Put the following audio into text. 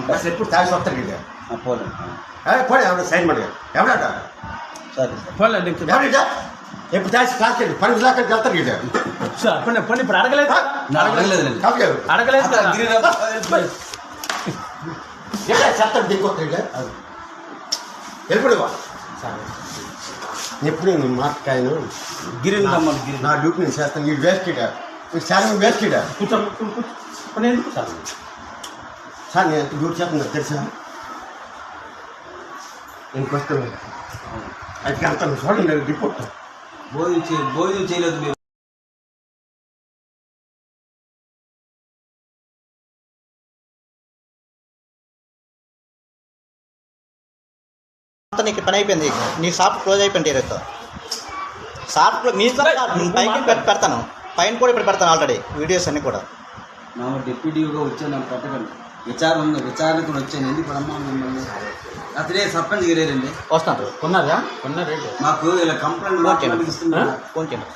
అసలు ఎప్పుడు తాగి వస్తాడు కదా పోలే పోనీ ఎవడ సైన్ పడి ఎవడాట సరే పోలే ఎవడా ఎప్పుడు తాగి క్లాస్కి వెళ్ళి 12 దాకా వెళ్తారు కదా పోనీ ఇప్పుడు అడగలేదు అడగలేదు చెప్తాడు దిగొస్తాడు ఎప్పుడు ఎప్పుడు నేను మాట్లాడాను గిరి నా డ్యూటీ నేను చేస్తాను వీడు వేస్ట్ శారీ వేస్ట్ ఎందుకు సార్ నేను డ్యూటీ చేస్తున్నా తెలుసా ఇంకొస్తాను అయితే వెళ్తాను చూడండి రిపోర్ట్ భోజనం చేయలేదు మీరు నీకు పని అయిపోయింది నీ షాప్ క్లోజ్ అయిపోయింది ఈరోజు షాప్ మీతో పైకి పెడతాను పైన కూడా ఇప్పుడు పెడతాను ఆల్రెడీ వీడియోస్ అన్నీ కూడా మా డిప్యూటీగా వచ్చాను నాకు పట్టకండి విచారణ కూడా వచ్చాను ఎందుకు అమ్మా మిమ్మల్ని అతనే సర్పంచ్ గిరేరండి వస్తాను కొన్నారా మాకు ఇలా కంప్లైంట్ ఇస్తున్నారు ఫోన్ చేయండి